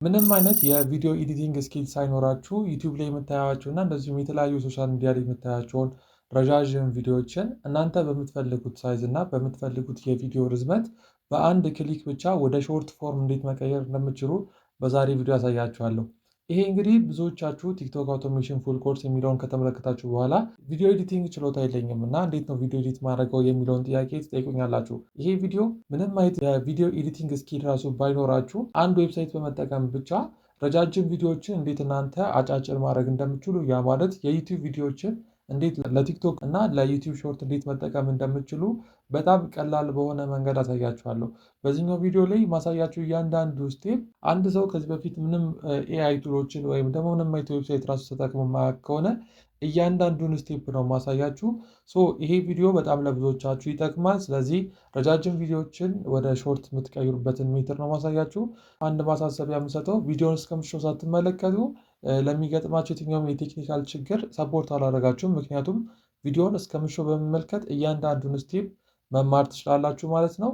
ምንም አይነት የቪዲዮ ኤዲቲንግ ስኪል ሳይኖራችሁ ዩቲዩብ ላይ የምታያቸው እና እንደዚሁም የተለያዩ ሶሻል ሚዲያ ላይ የምታያቸውን ረዣዥም ቪዲዮዎችን እናንተ በምትፈልጉት ሳይዝ እና በምትፈልጉት የቪዲዮ ርዝመት በአንድ ክሊክ ብቻ ወደ ሾርት ፎርም እንዴት መቀየር እንደምትችሉ በዛሬ ቪዲዮ ያሳያችኋለሁ። ይሄ እንግዲህ ብዙዎቻችሁ ቲክቶክ አውቶሜሽን ፉል ኮርስ የሚለውን ከተመለከታችሁ በኋላ ቪዲዮ ኤዲቲንግ ችሎታ የለኝም እና እንዴት ነው ቪዲዮ ኤዲት ማድረገው የሚለውን ጥያቄ ትጠይቁኛላችሁ። ይሄ ቪዲዮ ምንም አይነት የቪዲዮ ኤዲቲንግ ስኪል ራሱ ባይኖራችሁ አንድ ዌብሳይት በመጠቀም ብቻ ረጃጅም ቪዲዮዎችን እንዴት እናንተ አጫጭር ማድረግ እንደምችሉ ያ ማለት የዩቲዩብ ቪዲዮዎችን እንዴት ለቲክቶክ እና ለዩቲዩብ ሾርት እንዴት መጠቀም እንደምችሉ በጣም ቀላል በሆነ መንገድ አሳያችኋለሁ። በዚህኛው ቪዲዮ ላይ ማሳያችሁ እያንዳንዱ ስቴፕ አንድ ሰው ከዚህ በፊት ምንም ኤአይ ቱሎችን ወይም ደግሞ ምንም አይነት ዌብሳይት ራሱ ተጠቅሞ የማያውቅ ከሆነ እያንዳንዱን ስቴፕ ነው ማሳያችሁ። ይሄ ቪዲዮ በጣም ለብዙዎቻችሁ ይጠቅማል። ስለዚህ ረጃጅም ቪዲዮዎችን ወደ ሾርት የምትቀይሩበትን ሜትር ነው ማሳያችሁ። አንድ ማሳሰቢያ የምሰጠው ቪዲዮን እስከምሽው ሳትመለከቱ ለሚገጥማቸው የትኛውም የቴክኒካል ችግር ሰፖርት አላደረጋችሁም። ምክንያቱም ቪዲዮን እስከምሽው በመመልከት እያንዳንዱን ስቴፕ መማር ትችላላችሁ ማለት ነው።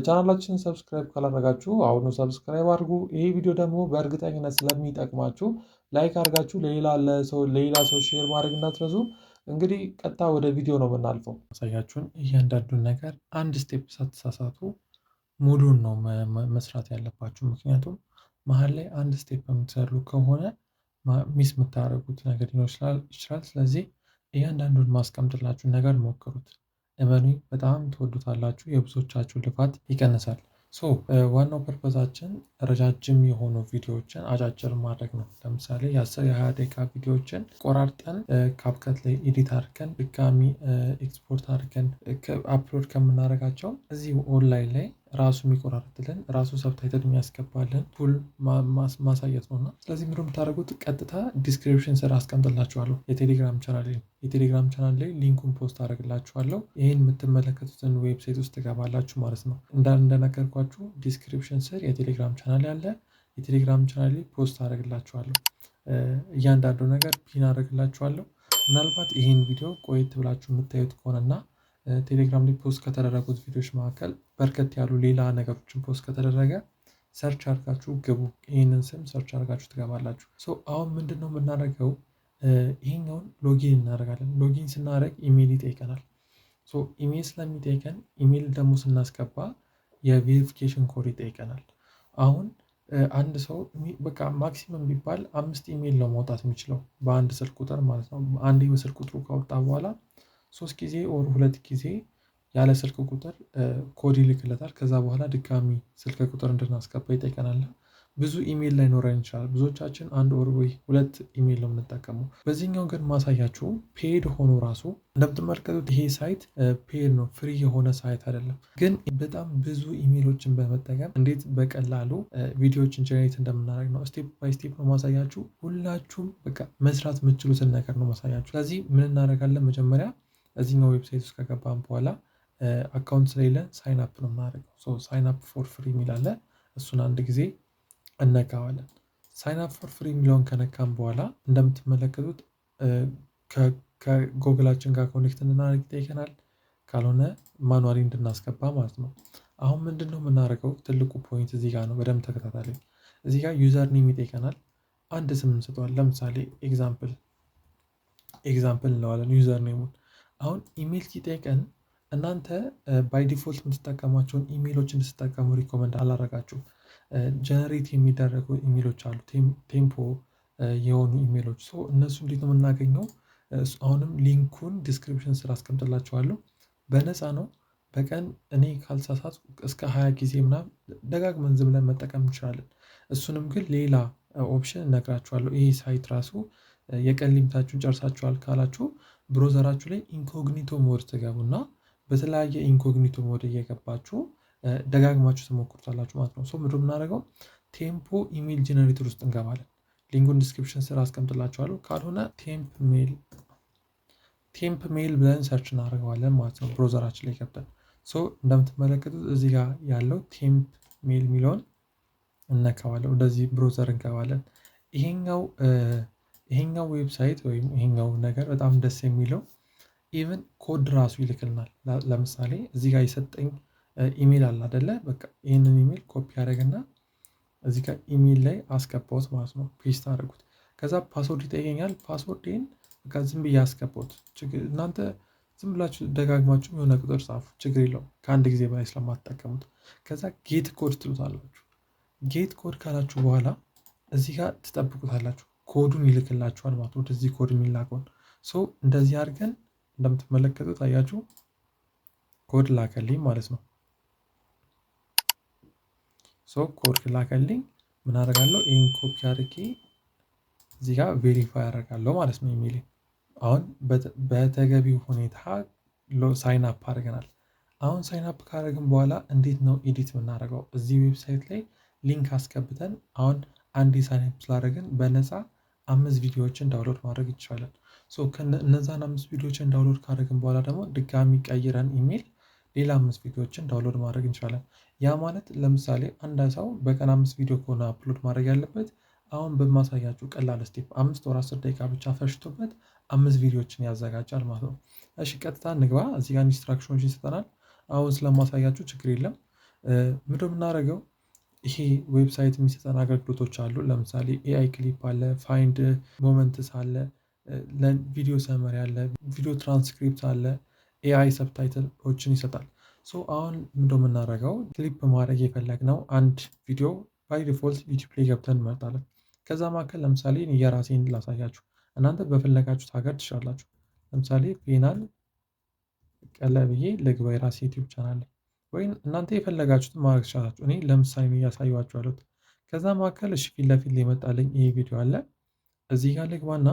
ቻናላችንን ሰብስክራይብ ካላደረጋችሁ አሁኑ ሰብስክራይብ አድርጉ። ይሄ ቪዲዮ ደግሞ በእርግጠኝነት ስለሚጠቅማችሁ ላይክ አድርጋችሁ ለሌላ ሰው ሼር ማድረግ እንዳትረሱ። እንግዲህ ቀጥታ ወደ ቪዲዮ ነው የምናልፈው። ማሳያችሁን እያንዳንዱን ነገር አንድ ስቴፕ ሳትሳሳቱ ሙሉን ነው መስራት ያለባችሁ። ምክንያቱም መሀል ላይ አንድ ስቴፕ የምትሰሩ ከሆነ ሚስ የምታደርጉት ነገር ሊኖር ይችላል። ስለዚህ እያንዳንዱን ማስቀምጥላችሁን ነገር ሞክሩት። እመኑኝ በጣም ትወዱታላችሁ። የብዙዎቻችሁ ልፋት ይቀንሳል። ዋናው ፐርፐዛችን ረጃጅም የሆኑ ቪዲዮዎችን አጫጭር ማድረግ ነው። ለምሳሌ የ10 የ20 ደቂቃ ቪዲዮዎችን ቆራርጠን ካፕከት ላይ ኤዲት አድርገን ድጋሚ ኤክስፖርት አድርገን አፕሎድ ከምናደርጋቸው እዚህ ኦንላይን ላይ ራሱ የሚቆራርጥልን ራሱ ሰብታይትል የሚያስገባልን ቱል ማሳየት ነው። እና ስለዚህ ምንድን ነው የምታደርጉት? ቀጥታ ዲስክሪፕሽን ስር አስቀምጥላችኋለሁ የቴሌግራም ቻናል ላይ ሊንኩን ፖስት አደርግላችኋለሁ። ይህን የምትመለከቱትን ዌብሳይት ውስጥ ትገባላችሁ ማለት ነው። እንደነገርኳችሁ ዲስክሪፕሽን ስር የቴሌግራም ቻናል ያለ የቴሌግራም ቻናል ላይ ፖስት አደርግላችኋለሁ። እያንዳንዱ ነገር ፒን አደርግላችኋለሁ። ምናልባት ይህን ቪዲዮ ቆየት ብላችሁ የምታዩት ከሆነና ቴሌግራም ላይ ፖስት ከተደረጉት ቪዲዮዎች መካከል በርከት ያሉ ሌላ ነገሮችን ፖስት ከተደረገ ሰርች አድርጋችሁ ግቡ። ይህንን ስም ሰርች አድርጋችሁ ትገባላችሁ። አሁን ምንድን ነው የምናደርገው? ይሄኛውን ሎጊን እናደርጋለን። ሎጊን ስናደርግ ኢሜይል ይጠይቀናል። ኢሜይል ስለሚጠይቀን ኢሜይል ደግሞ ስናስገባ የቬሪፊኬሽን ኮድ ይጠይቀናል። አሁን አንድ ሰው በቃ ማክሲመም ቢባል 5 ኢሜይል ነው ማውጣት የሚችለው በአንድ ስልክ ቁጥር ማለት ነው። አንዴ በስልክ ቁጥሩ ካወጣ በኋላ 3 ጊዜ ኦር 2 ጊዜ ያለ ስልክ ቁጥር ኮድ ይልክለታል። ከዛ በኋላ ድጋሚ ስልክ ቁጥር እንድናስገባ ይጠይቀናል። ብዙ ኢሜይል ላይኖረን ይችላል። ብዙዎቻችን አንድ ኦር ወይ 2 ኢሜይል ነው የምንጠቀመው። በዚህኛው ግን ማሳያችሁ ፔድ ሆኖ ራሱ እንደምትመለከቱት ይሄ ሳይት ፔድ ነው፣ ፍሪ የሆነ ሳይት አይደለም። ግን በጣም ብዙ ኢሜይሎችን በመጠቀም እንዴት በቀላሉ ቪዲዮዎችን ጀነሬት እንደምናደርግ ነው ስቴፕ ባይ ስቴፕ ነው ማሳያችሁ። ሁላችሁም በቃ መስራት የምትችሉትን ነገር ነው ማሳያችሁ። ስለዚህ ምን እናደርጋለን? መጀመሪያ እዚህኛው ዌብሳይት ውስጥ ከገባን በኋላ አካውንት ስለሌለን ሳይን አፕ ነው የምናደርገው። ሳይን አፕ ፎር ፍሪ የሚል አለ። እሱን አንድ ጊዜ እነካዋለን። ሳይን አፕ ፎር ፍሪ የሚለውን ከነካም በኋላ እንደምትመለከቱት ከጎግላችን ጋር ኮኔክት እንድናደርግ ይጠይቀናል። ካልሆነ ማኑዋሊ እንድናስገባ ማለት ነው። አሁን ምንድን ነው የምናደርገው? ትልቁ ፖይንት እዚህ ጋር ነው። በደንብ ተከታተሉኝ። እዚህ ጋር ዩዘር ኔም ይጠይቀናል። አንድ ስም እንሰጠዋለን። ለምሳሌ ኤግዛምፕል እንለዋለን ዩዘር ኔሙን። አሁን ኢሜይል ሲጠይቀን እናንተ ባይ ዲፎልት የምትጠቀሟቸውን ኢሜይሎች እንድትጠቀሙ ሪኮመንድ አላረጋችሁም። ጀነሬት የሚደረጉ ኢሜይሎች አሉ፣ ቴምፖ የሆኑ ኢሜይሎች። እነሱ እንዴት ነው የምናገኘው? አሁንም ሊንኩን ዲስክሪፕሽን ስር አስቀምጥላችኋለሁ። በነፃ ነው። በቀን እኔ ካልሳሳት እስከ 20 ጊዜ ምናምን ደጋግመን ዝም ብለን መጠቀም እንችላለን። እሱንም ግን ሌላ ኦፕሽን እነግራችኋለሁ። ይሄ ሳይት ራሱ የቀን ሊሚታችሁን ጨርሳችኋል ካላችሁ ብሮዘራችሁ ላይ ኢንኮግኒቶ ሞድ ትገቡና በተለያየ ኢንኮግኒቶ ሞድ እየገባችሁ ደጋግማችሁ ትሞክሩታላችሁ ማለት ነው። ምንድን ነው የምናደርገው? ቴምፖ ኢሜይል ጀነሬተር ውስጥ እንገባለን። ሊንኩን ዲስክሪፕሽን ስር አስቀምጥላችኋለሁ። ካልሆነ ቴምፕ ሜል ብለን ሰርች እናደርገዋለን ማለት ነው ብሮዘራችን ላይ ገብተን። እንደምትመለከቱት እዚህ ጋር ያለው ቴምፕ ሜል የሚለውን እነካዋለን። ወደዚህ ብሮዘር እንገባለን። ይሄኛው ዌብሳይት ወይም ይሄኛው ነገር በጣም ደስ የሚለው ኢቨን ኮድ ራሱ ይልክልናል። ለምሳሌ እዚህ ጋር የሰጠኝ ኢሜይል አለ አይደለ? በቃ ይህንን ኢሜይል ኮፒ ያደረግና እዚህ ጋር ኢሜል ላይ አስገባሁት ማለት ነው። ፔስት አድርጉት። ከዛ ፓስወርድ ይጠይቀኛል። ፓስወርዴን በቃ ዝም ብዬ አስገባሁት። እናንተ ዝም ብላችሁ ደጋግማችሁ የሆነ ቁጥር ጻፉ፣ ችግር የለውም ከአንድ ጊዜ በላይ ስለማትጠቀሙት። ከዛ ጌት ኮድ ትሉታላችሁ። ጌት ኮድ ካላችሁ በኋላ እዚህ ጋር ትጠብቁታላችሁ። ኮዱን ይልክላችኋል ማለት ነው። ወደዚህ ኮድ የሚላከውን እንደዚህ አድርገን እንደምትመለከቱት አያችሁ፣ ኮድ ላከልኝ ማለት ነው። ኮድ ላከልኝ። ምን አደርጋለሁ? ይህን ኮፒ አድርጌ እዚህ ጋር ቬሪፋይ አደርጋለሁ ማለት ነው። ኢሜል አሁን በተገቢው ሁኔታ ሳይን አፕ አድርገናል። አሁን ሳይን አፕ ካደረግን በኋላ እንዴት ነው ኤዲት የምናደርገው? እዚህ ዌብሳይት ላይ ሊንክ አስገብተን አሁን አንድ ሳይን አፕ ስላደረግን በነፃ 5 ቪዲዮዎችን ዳውንሎድ ማድረግ ይቻላል። እነዛን 5 ቪዲዮዎችን ዳውንሎድ ካደረግን በኋላ ደግሞ ድጋሚ ቀይረን ኢሜል ሌላ 5 ቪዲዮዎችን ዳውንሎድ ማድረግ እንችላለን። ያ ማለት ለምሳሌ አንድ ሰው በቀን 5 ቪዲዮ ከሆነ አፕሎድ ማድረግ ያለበት አሁን በማሳያችሁ ቀላል ስቴፕ 5 ወር 10 ደቂቃ ብቻ ፈሽቶበት 5 ቪዲዮዎችን ያዘጋጃል ማለት ነው። እሺ ቀጥታ እንግባ። እዚህ ጋር ኢንስትራክሽኖች ይሰጠናል። አሁን ስለማሳያችሁ ችግር የለም። ምንድን ነው የምናደርገው? ይሄ ዌብሳይት የሚሰጠን አገልግሎቶች አሉ። ለምሳሌ ኤአይ ክሊፕ አለ፣ ፋይንድ ሞመንትስ አለ፣ ቪዲዮ ሰመሪ አለ፣ ቪዲዮ ትራንስክሪፕት አለ፣ ኤአይ ሰብታይትሎችን ይሰጣል። አሁን ምንድን ነው የምናደርገው? ክሊፕ ማድረግ የፈለግነው አንድ ቪዲዮ ባይ ዲፎልት ዩቲዩብ ላይ ገብተን እንመርጣለን። ከዛ መካከል ለምሳሌ የራሴን ላሳያችሁ፣ እናንተ በፈለጋችሁት ሀገር ትችላላችሁ። ለምሳሌ ፔናል ቀለብዬ ልግባ፣ የራሴ ዩቲዩብ ቻናል ወይም እናንተ የፈለጋችሁትን ማድረግ ትችላላችሁ። እኔ ለምሳሌ እያሳየኋችሁ ያሉት። ከዛ መካከል እሺ ፊት ለፊት ላይ የመጣልኝ ይሄ ቪዲዮ አለ። እዚህ ጋር ልግባና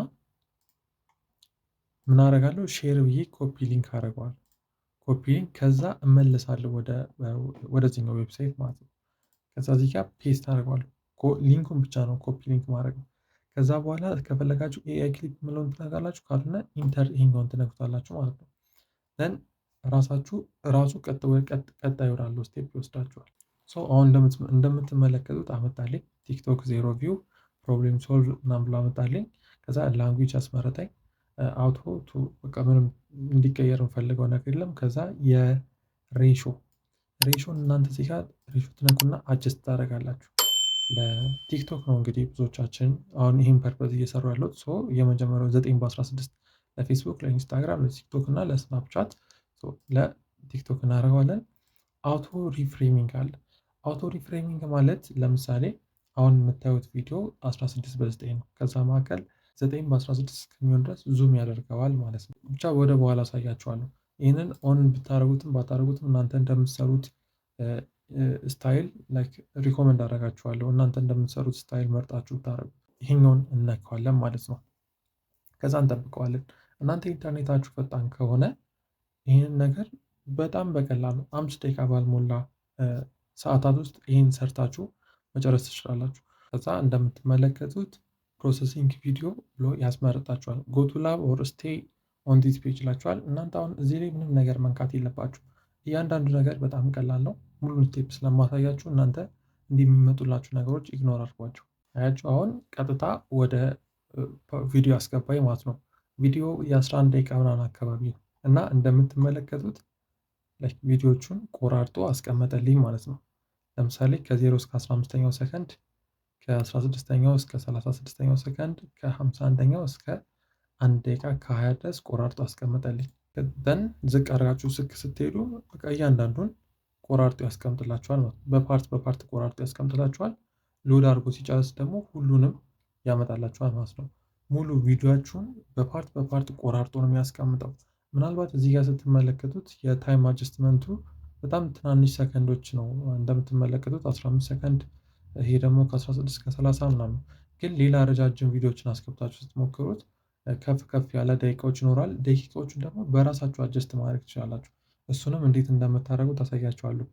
ምን አደርጋለሁ? ሼር ብዬ ኮፒ ሊንክ አደርገዋል። ኮፒ ሊንክ ከዛ እመለሳለሁ ወደዚህኛው ዌብሳይት ማለት ነው። ከዛ እዚህ ጋር ፔስት አደርገዋለሁ። ሊንኩን ብቻ ነው ኮፒ ሊንክ ማድረግ ነው። ከዛ በኋላ ከፈለጋችሁ ኤአይ ክሊፕ የምለውን ትነካላችሁ፣ ካልሆነ ኢንተር ይሄኛውን ትነኩታላችሁ ማለት ነው። ዘን ራሱ ቀጣይ ወዳለው ስቴፕ ይወስዳችኋል። አሁን እንደምትመለከቱት አመጣልኝ ቲክቶክ 0 ቪው ፕሮብሌም ሶልቭ ምናምን ብሎ አመጣልኝ። ከዛ ላንጉጅ አስመረጠኝ። አውቶ በቃ ምንም እንዲቀየር የምፈልገው ነገር የለም። ከዛ ሬሾን እናንተ እዚህ ጋር ሬሾ ትነኩና አጀስት ታደርጋላችሁ። ለቲክቶክ ነው እንግዲህ ብዙዎቻችን አሁን ይህን ፐርፐዝ እየሰሩ ያለው። የመጀመሪያው 9:16 ለፌስቡክ፣ ለኢንስታግራም፣ ለቲክቶክ እና ለስናፕቻት ለቲክቶክ እናደርገዋለን። አውቶ ሪፍሬሚንግ አለ። አውቶ ሪፍሬሚንግ ማለት ለምሳሌ አሁን የምታዩት ቪዲዮ 16:9 ነው። ከዛ መካከል 9:16 እስከሚሆን ድረስ ዙም ያደርገዋል ማለት ነው። ብቻ ወደ በኋላ አሳያችኋለሁ። ይህንን ኦን ብታደረጉትም ባታደረጉትም እናንተ እንደምትሰሩት ስታይል ሪኮመንድ አደርጋችኋለሁ። እናንተ እንደምትሰሩት ስታይል መርጣችሁ ብታደረጉ። ይሄኛውን እነካዋለን ማለት ነው። ከዛ እንጠብቀዋለን። እናንተ ኢንተርኔታችሁ ፈጣን ከሆነ ይህንን ነገር በጣም በቀላሉ 5 ደቂቃ ባልሞላ ሰዓታት ውስጥ ይህን ሰርታችሁ መጨረስ ትችላላችሁ። ከዛ እንደምትመለከቱት ፕሮሰሲንግ ቪዲዮ ብሎ ያስመርጣችኋል። ጎቱ ላብ ኦር ስቴይ ኦን ዲስ ፔጅ ይላችኋል። እናንተ አሁን እዚህ ላይ ምንም ነገር መንካት የለባችሁ። እያንዳንዱ ነገር በጣም ቀላል ነው። ሙሉን ስቴፕ ስለማሳያችሁ እናንተ እንዲህ የሚመጡላችሁ ነገሮች ኢግኖር አድርጓቸው። አያችሁ አሁን ቀጥታ ወደ ቪዲዮ አስገባኝ ማለት ነው። ቪዲዮ የ11 ደቂቃ ምናምን አካባቢ ነው እና እንደምትመለከቱት ቪዲዮቹን ቆራርጦ አስቀመጠልኝ ማለት ነው። ለምሳሌ ከ0 እስከ 15ኛው ሰከንድ፣ ከ16ኛው እስከ 36ኛው ሰከንድ፣ ከ51ኛው እስከ 1 ደቂቃ ከ20 ድረስ ቆራርጦ አስቀመጠልኝ። ደን ዝቅ አድርጋችሁ ስክ ስትሄዱ በቃ እያንዳንዱን ቆራርጦ ያስቀምጥላችኋል ማለት ነው። በፓርት ቆራርጦ ያስቀምጥላችኋል። ሎድ አድርጎ ሲጨርስ ደግሞ ሁሉንም ያመጣላችኋል ማለት ነው። ሙሉ ቪዲዮችሁን በፓርት ቆራርጦ ነው የሚያስቀምጠው። ምናልባት እዚህ ጋር ስትመለከቱት የታይም አጀስትመንቱ በጣም ትናንሽ ሰከንዶች ነው። እንደምትመለከቱት 15 ሰከንድ፣ ይሄ ደግሞ ከ16 እስከ 30 ምናምን። ግን ሌላ ረጃጅም ቪዲዮዎችን አስገብታችሁ ስትሞክሩት ከፍ ያለ ደቂቃዎች ይኖራል። ደቂቃዎቹን ደግሞ በራሳችሁ አጀስት ማድረግ ትችላላችሁ። እሱንም እንዴት እንደምታደርጉ ታሳያችኋለሁ።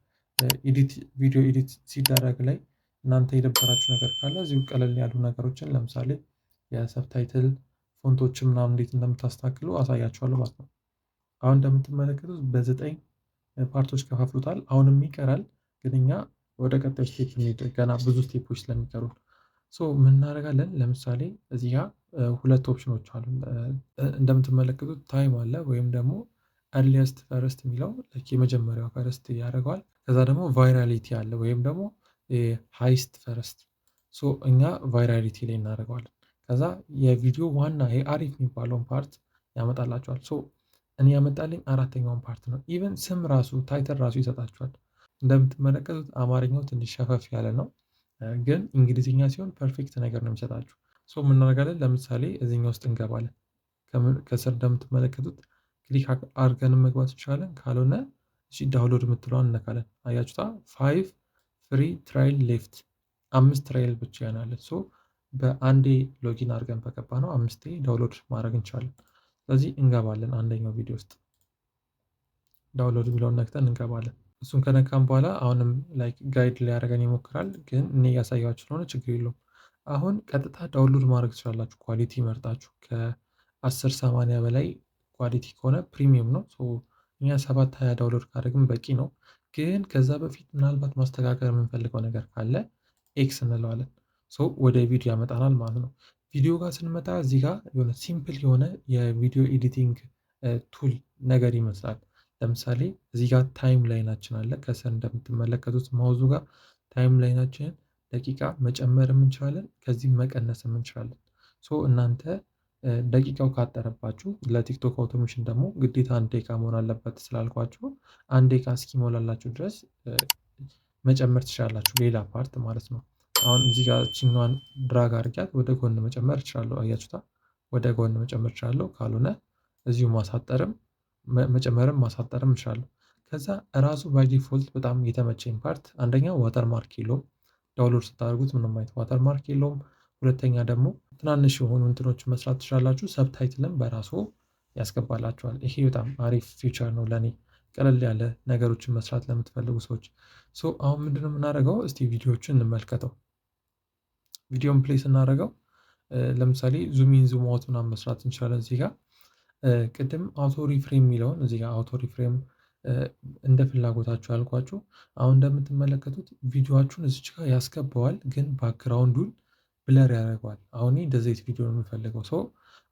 ቪዲዮ ኤዲት ሲደረግ ላይ እናንተ የደበራችሁ ነገር ካለ እዚሁ ቀለል ያሉ ነገሮችን ለምሳሌ የሰብታይትል ፎንቶችን ምናምን እንዴት እንደምታስተካክሉ አሳያችኋለሁ ማለት ነው። አሁን እንደምትመለከቱት በ9 ፓርቶች ከፋፍሉታል። አሁንም ይቀራል፣ ግን እኛ ወደ ቀጣይ ስቴፕ እንሂድ። ገና ብዙ ስቴፖች ስለሚቀሩ ምን እናደርጋለን? ለምሳሌ እዚህ ጋር 2 ኦፕሽኖች አሉ። እንደምትመለከቱት ታይም አለ ወይም ደግሞ አርሊየስት ፈረስት የሚለው የመጀመሪያው ፈረስት ያደርገዋል። ከዛ ደግሞ ቫይራሊቲ አለ ወይም ደግሞ ሃይስት ፈረስት። እኛ ቫይራሊቲ ላይ እናደርገዋለን። ከዛ የቪዲዮ ዋና አሪፍ የሚባለውን ፓርት ያመጣላቸዋል። እኔ ያመጣልኝ አራተኛውን ፓርት ነው። ኢቨን ስም ራሱ ታይትል ራሱ ይሰጣችኋል። እንደምትመለከቱት አማርኛው ትንሽ ሸፈፍ ያለ ነው፣ ግን እንግሊዝኛ ሲሆን ፐርፌክት ነገር ነው የሚሰጣችሁ። የምናደርጋለን ለምሳሌ እዚህኛ ውስጥ እንገባለን። ከስር እንደምትመለከቱት ክሊክ አድርገን መግባት እንችላለን። ካልሆነ ዳውንሎድ የምትለዋን እነካለን። አያችሁታ 5 ፍሪ ትራይል ሌፍት፣ 5 ትራይል ብቻ ያናለን። በአንዴ ሎጊን አድርገን በገባ ነው 5 ዳውንሎድ ማድረግ እንችላለን። ስለዚህ እንገባለን። አንደኛው ቪዲዮ ውስጥ ዳውንሎድ የሚለውን ነክተን እንገባለን። እሱን ከነካም በኋላ አሁንም ላይክ ጋይድ ሊያደርገን ይሞክራል፣ ግን እኔ እያሳያችሁ ስለሆነ ችግር የለውም። አሁን ቀጥታ ዳውንሎድ ማድረግ ትችላላችሁ። ኳሊቲ መርጣችሁ ከ1080 በላይ ኳሊቲ ከሆነ ፕሪሚየም ነው። እኛ 720 ዳውንሎድ ካደረግን በቂ ነው። ግን ከዛ በፊት ምናልባት ማስተካከል የምንፈልገው ነገር ካለ ኤክስ እንለዋለን። ወደ ቪዲዮ ያመጣናል ማለት ነው። ቪዲዮ ጋር ስንመጣ እዚህ ጋር የሆነ ሲምፕል የሆነ የቪዲዮ ኤዲቲንግ ቱል ነገር ይመስላል። ለምሳሌ እዚህ ጋር ታይም ላይናችን አለ። ከስር እንደምትመለከቱት ማውዙ ጋር ታይም ላይናችንን ደቂቃ መጨመርም እንችላለን፣ ከዚህም መቀነስም እንችላለን። እናንተ ደቂቃው ካጠረባችሁ ለቲክቶክ አውቶሜሽን ደግሞ ግዴታ 1 ደቂቃ መሆን አለበት ስላልኳችሁ 1 ደቂቃ እስኪሞላላችሁ ድረስ መጨመር ትችላላችሁ፣ ሌላ ፓርት ማለት ነው። አሁን እዚህ ጋር ችኛዋን ድራግ አድርጊያት ወደ ጎን መጨመር እችላለሁ። አያችሁታ? ወደ ጎን መጨመር እችላለሁ። ካልሆነ እዚሁ መጨመርም ማሳጠርም እችላለሁ። ከዛ እራሱ ባይ ዲፎልት በጣም የተመቸኝ ፓርት አንደኛ ዋተር ማርክ የለውም። ዳውንሎድ ስታደርጉት ምንም አይነት ዋተር ማርክ የለውም። ሁለተኛ ደግሞ ትናንሽ የሆኑ እንትኖችን መስራት ትችላላችሁ። ሰብታይትልም በራሱ ያስገባላችኋል። ይሄ በጣም አሪፍ ፊቸር ነው ለእኔ ቀለል ያለ ነገሮችን መስራት ለምትፈልጉ ሰዎች። አሁን ምንድነው የምናደርገው? እስቲ ቪዲዮዎችን እንመልከተው። ቪዲዮን ፕሌይ ስናደርገው ለምሳሌ ዙሚን ዙም አውት ምናምን መስራት እንችላለን። እዚህ ጋር ቅድም አውቶ ሪፍሬም የሚለውን እዚህ ጋር አውቶ ሪፍሬም እንደ ፍላጎታችሁ ያልኳችሁ። አሁን እንደምትመለከቱት ቪዲዮችሁን እዚች ጋር ያስገባዋል፣ ግን ባክግራውንዱን ብለር ያደርገዋል። አሁን እንደዚህ ቪዲዮ ነው የምፈልገው።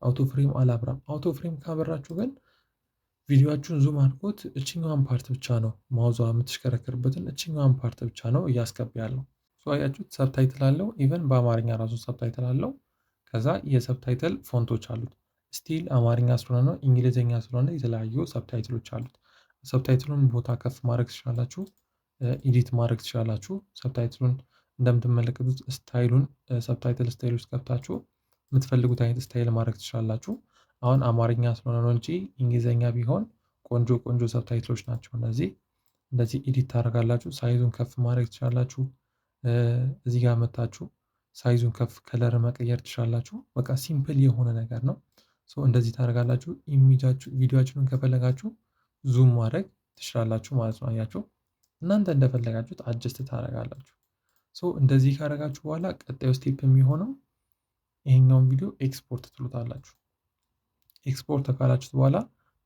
አውቶ ፍሬም አላብራም። አውቶ ፍሬም ካበራችሁ ግን ቪዲዮችሁን ዙም አድርጎት እችኛዋን ፓርት ብቻ ነው ማውዟ የምትሽከረከርበትን እችኛዋን ፓርት ብቻ ነው እያስገባ ያለው። አያችሁት? ሰብታይትል አለው። ኢቨን በአማርኛ ራሱ ሰብታይትል አለው። ከዛ የሰብታይትል ፎንቶች አሉት። ስቲል አማርኛ ስለሆነ ነው፣ እንግሊዝኛ ስለሆነ የተለያዩ ሰብታይትሎች አሉት። ሰብታይትሉን ቦታ ከፍ ማድረግ ትችላላችሁ፣ ኤዲት ማድረግ ትችላላችሁ። ሰብታይትሉን እንደምትመለከቱት ስታይሉን ሰብታይትል ስታይል ውስጥ ገብታችሁ የምትፈልጉት አይነት ስታይል ማድረግ ትችላላችሁ። አሁን አማርኛ ስለሆነ ነው እንጂ እንግሊዝኛ ቢሆን ቆንጆ ቆንጆ ሰብታይትሎች ናቸው እነዚህ። እንደዚህ ኤዲት ታደርጋላችሁ። ሳይዙን ከፍ ማድረግ ትችላላችሁ። እዚህ ጋር መታችሁ ሳይዙን ከፍ ከለር መቀየር ትችላላችሁ። በቃ ሲምፕል የሆነ ነገር ነው። እንደዚህ ታደርጋላችሁ። ቪዲዮችሁን ከፈለጋችሁ ዙም ማድረግ ትችላላችሁ ማለት ነው። አያችሁ? እናንተ እንደፈለጋችሁት አጀስት ታደርጋላችሁ። እንደዚህ ካደረጋችሁ በኋላ ቀጣዩ ስቴፕ የሚሆነው ይሄኛውን ቪዲዮ ኤክስፖርት ትሉታላችሁ። ኤክስፖርት ካላችሁት በኋላ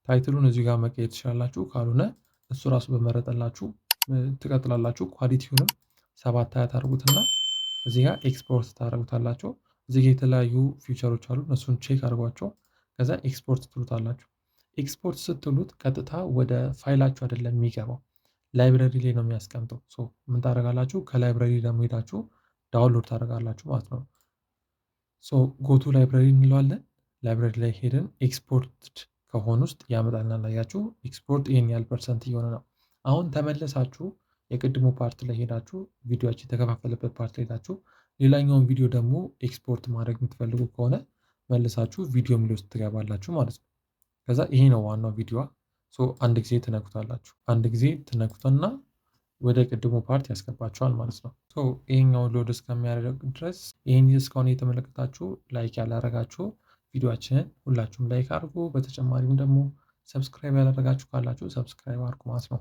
ታይትሉን እዚህ ጋር መቀየር ትችላላችሁ። ካልሆነ እሱ ራሱ በመረጠላችሁ ትቀጥላላችሁ። ኳሊቲውንም 720 ታደርጉትና እዚህ ጋር ኤክስፖርት ታደርጉታላችሁ። እዚህ ጋር የተለያዩ ፊቸሮች አሉ፣ እነሱን ቼክ አድርጓቸው። ከዛ ኤክስፖርት ትሉታላችሁ። ኤክስፖርት ስትሉት ቀጥታ ወደ ፋይላችሁ አይደለም የሚገባው፣ ላይብረሪ ላይ ነው የሚያስቀምጠው። ምን ታደርጋላችሁ? ከላይብረሪ ደግሞ ሄዳችሁ ዳውንሎድ ታደርጋላችሁ ማለት ነው። ጎቱ ላይብረሪ እንለዋለን። ላይብረሪ ላይ ሄደን ኤክስፖርት ከሆን ውስጥ ያመጣልናል። አያችሁ? ኤክስፖርት ይህን ያህል ፐርሰንት እየሆነ ነው። አሁን ተመለሳችሁ የቅድሞ ፓርት ላይ ሄዳችሁ ቪዲዮች የተከፋፈለበት ፓርት ላይ ሄዳችሁ ሌላኛውን ቪዲዮ ደግሞ ኤክስፖርት ማድረግ የምትፈልጉ ከሆነ መልሳችሁ ቪዲዮ የሚል ውስጥ ትገባላችሁ ማለት ነው። ከዛ ይሄ ነው ዋናው ቪዲዮ። አንድ ጊዜ ትነኩታላችሁ። አንድ ጊዜ ትነኩትና ወደ ቅድሞ ፓርት ያስገባችኋል ማለት ነው። ይሄኛውን ሎድ እስከሚያደርግ ድረስ ይህን እስካሁን የተመለከታችሁ ላይክ ያላረጋችሁ ቪዲዮችንን ሁላችሁም ላይክ አድርጉ። በተጨማሪም ደግሞ ሰብስክራይብ ያላረጋችሁ ካላችሁ ሰብስክራይብ አድርጉ ማለት ነው።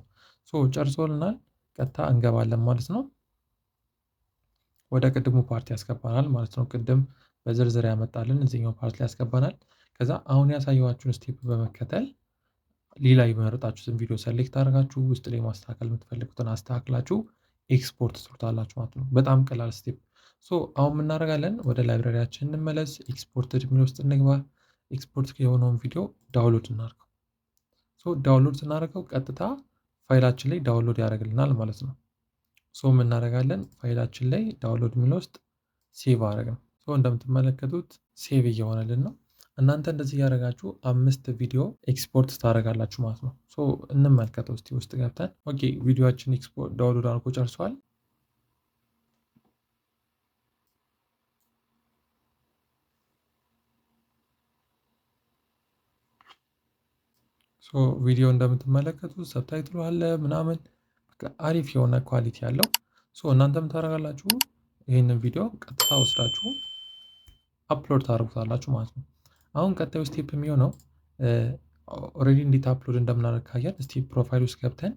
ጨርሶልናል። ቀጥታ እንገባለን ማለት ነው። ወደ ቅድሙ ፓርት ያስገባናል ማለት ነው። ቅድም በዝርዝር ያመጣልን እዚህኛው ፓርት ላይ ያስገባናል። ከዛ አሁን ያሳየኋችሁን ስቴፕ በመከተል ሌላ የመረጣችሁትን ቪዲዮ ሰሌክት አድርጋችሁ ውስጥ ላይ ማስተካከል የምትፈልጉትን አስተካክላችሁ ኤክስፖርት ትሉታላችሁ ማለት ነው። በጣም ቀላል ስቴፕ። አሁን የምናደርጋለን፣ ወደ ላይብራሪያችን እንመለስ። ኤክስፖርትድ የሚል ውስጥ እንግባ። ኤክስፖርት የሆነውን ቪዲዮ ዳውንሎድ እናድርገው። ዳውንሎድ ስናደርገው ቀጥታ ፋይላችን ላይ ዳውንሎድ ያደርግልናል ማለት ነው። ምን እናደርጋለን? ፋይላችን ላይ ዳውንሎድ የሚለው ውስጥ ሴቭ አደረግን። እንደምትመለከቱት ሴቭ እየሆነልን ነው። እናንተ እንደዚህ እያደረጋችሁ 5 ቪዲዮ ኤክስፖርት ታደርጋላችሁ ማለት ነው። እንመልከተው እስቲ ውስጥ ገብተን። ኦኬ ቪዲዮችን ኤክስፖርት ዳውንሎድ አድርጎ ጨርሷል። ቪዲዮ እንደምትመለከቱት ሰብታይትሉ አለ ምናምን አሪፍ የሆነ ኳሊቲ ያለው። እናንተ ምን ታደርጋላችሁ? ይህንን ቪዲዮ ቀጥታ ወስዳችሁ አፕሎድ ታደርጉታላችሁ ማለት ነው። አሁን ቀጣዩ ስቴፕ የሚሆነው ኦልሬዲ እንዴት አፕሎድ እንደምናደርግ ካየን እስቲ ፕሮፋይል ውስጥ ገብተን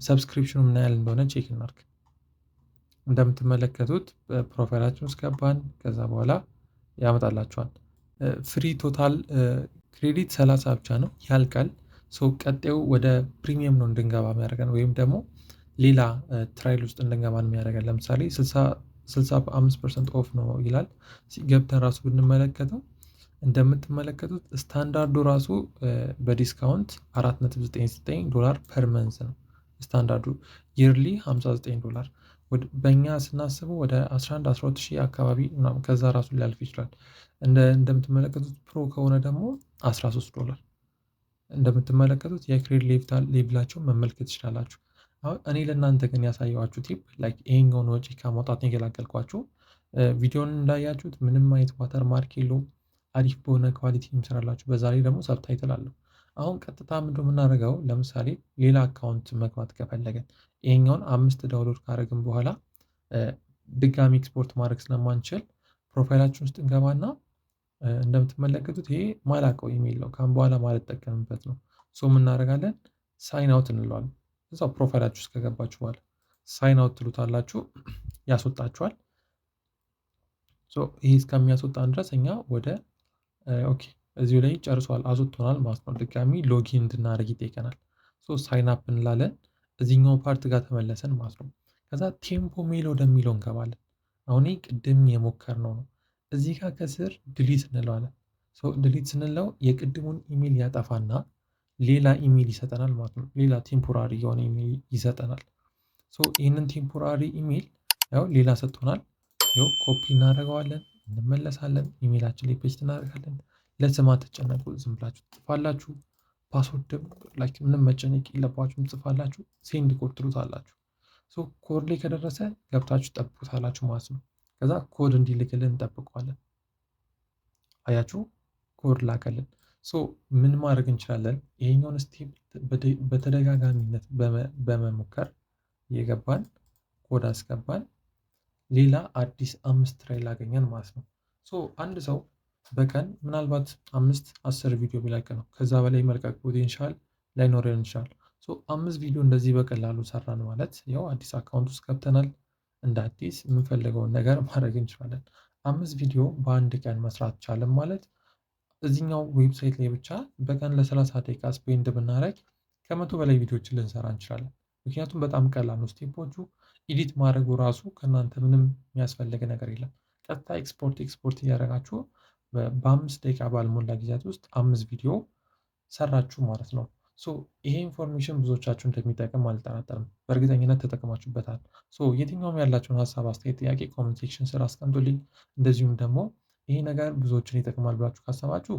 ሰብስክሪፕሽኑ ምን ያህል እንደሆነ ቼክ እናድርግ። እንደምትመለከቱት ፕሮፋይላችን ውስጥ ገባን። ከዛ በኋላ ያመጣላችኋል። ፍሪ ቶታል ክሬዲት 30 ብቻ ነው ያልቃል። ቀጣዩ ወደ ፕሪሚየም ነው እንድንገባ የሚያደርገን ወይም ደግሞ ሌላ ትራይል ውስጥ እንድንገባ የሚያደርገን። ለምሳሌ 65% ኦፍ ነው ይላል። ገብተን ራሱ ብንመለከተው እንደምትመለከቱት ስታንዳርዱ ራሱ በዲስካውንት $4.99 ፐር መንዝ ነው ስታንዳርዱ። ይርሊ $59 በእኛ ስናስበው ወደ 11-12 ሺህ አካባቢ ምናምን ከዛ ራሱ ሊያልፍ ይችላል። እንደምትመለከቱት ፕሮ ከሆነ ደግሞ $13። እንደምትመለከቱት የክሬዲት ሌብላቸውን መመልከት ትችላላችሁ። አሁን እኔ ለእናንተ ግን ያሳየኋችሁ ቲፕ ላይክ ይሄኛውን ወጪ ከማውጣት ነው የገላገልኳችሁ። ቪዲዮን እንዳያችሁት ምንም አይነት ዋተር ማርክ የለውም። አሪፍ በሆነ ኳሊቲ የሚሰራላችሁ። በዛ ላይ ደግሞ ሰብታይትል አለው። አሁን ቀጥታ ምንድነው የምናደርገው? ለምሳሌ ሌላ አካውንት መግባት ከፈለገን ይሄኛውን 5 ዳውንሎድ ካደረግን በኋላ ድጋሚ ኤክስፖርት ማድረግ ስለማንችል ፕሮፋይላችን ውስጥ እንገባና እንደምትመለከቱት ይሄ ማላውቀው ኢሜል ነው። ካሁን በኋላ ማልጠቀምበት ነው። የምናደርጋለን ሳይን አውት እንለዋለን። እዛው ፕሮፋይላችሁ ውስጥ ከገባችሁ በኋላ ሳይን አውት ትሉታላችሁ፣ ያስወጣችኋል። ይሄ እስከሚያስወጣን ድረስ እኛ ወደ ኦኬ እዚሁ ላይ ጨርሷል፣ አስወጥቶናል ማለት ነው። ድጋሚ ሎጊን እንድናደርግ ይጠይቀናል። ሳይን አፕ እንላለን። እዚህኛው ፓርት ጋር ተመለሰን ማለት ነው። ከዛ ቴምፖ ሜል ወደሚለው እንገባለን። አሁን ቅድም የሞከርነው ነው። እዚህ ጋር ከስር ድሊት እንለዋለን። ድሊት ስንለው የቅድሙን ኢሜል ያጠፋና ሌላ ኢሜል ይሰጠናል ማለት ነው። ሌላ ቴምፖራሪ የሆነ ኢሜል ይሰጠናል። ይህንን ቴምፖራሪ ኢሜል ያው ሌላ ሰጥቶናል። ያው ኮፒ እናደርገዋለን፣ እንመለሳለን፣ ኢሜላችን ላይ ፔስት እናደርጋለን። ለስም አትጨነቁ፣ ዝም ብላችሁ ትጽፋላችሁ። ፓስወርድ ላይክ ምንም መጨነቅ የለባችሁም፣ ትጽፋላችሁ። ሴንድ ኮድ ትሉታላችሁ። ኮድ ላይ ከደረሰ ገብታችሁ ጠብቁታላችሁ ማለት ነው። ከዛ ኮድ እንዲልክልን እንጠብቀዋለን። አያችሁ ኮድ ላከልን። ምን ማድረግ እንችላለን? ይሄኛውን ስቴፕ በተደጋጋሚነት በመሞከር የገባን ኮድ አስገባን፣ ሌላ አዲስ 5 ትራይል አገኘን ማለት ነው። አንድ ሰው በቀን ምናልባት 5-10 ቪዲዮ ቢለቅ ነው። ከዛ በላይ መልቀቅ ፖቴንሻል ላይኖረን ይችላል። 5 ቪዲዮ እንደዚህ በቀላሉ ሰራን ማለት ያው አዲስ አካውንት ውስጥ ገብተናል። እንደ አዲስ የምንፈልገውን ነገር ማድረግ እንችላለን። 5 ቪዲዮ በአንድ ቀን መስራት ቻለን ማለት እዚህኛው ዌብሳይት ላይ ብቻ በቀን ለ30 ደቂቃ ስፔንድ ብናደርግ ከ100 በላይ ቪዲዮዎችን ልንሰራ እንችላለን። ምክንያቱም በጣም ቀላል ነው ስቴፖቹ። ኤዲት ማድረጉ ራሱ ከእናንተ ምንም የሚያስፈልግ ነገር የለም። ቀጥታ ኤክስፖርት እያደረጋችሁ በ5 ደቂቃ ባልሞላ ጊዜያት ውስጥ 5 ቪዲዮ ሰራችሁ ማለት ነው። ይሄ ኢንፎርሜሽን ብዙዎቻችሁ እንደሚጠቅም አልጠራጠርም። በእርግጠኝነት ተጠቅማችሁበታል። የትኛውም ያላችሁን ሀሳብ፣ አስተያየት፣ ጥያቄ ኮሜንት ሴክሽን ስር አስቀምጡልኝ። እንደዚሁም ደግሞ ይሄ ነገር ብዙዎችን ይጠቅማል ብላችሁ ካሰባችሁ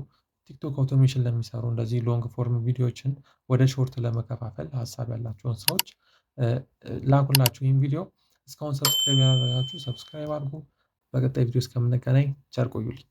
ቲክቶክ አውቶሜሽን ለሚሰሩ እንደዚህ ሎንግ ፎርም ቪዲዮዎችን ወደ ሾርት ለመከፋፈል ሀሳብ ያላቸውን ሰዎች ላኩላችሁ ይህን ቪዲዮ። እስካሁን ሰብስክራይብ ያላደረጋችሁ ሰብስክራይብ አድርጉ። በቀጣይ ቪዲዮ እስከምንገናኝ ቸር ቆዩልኝ።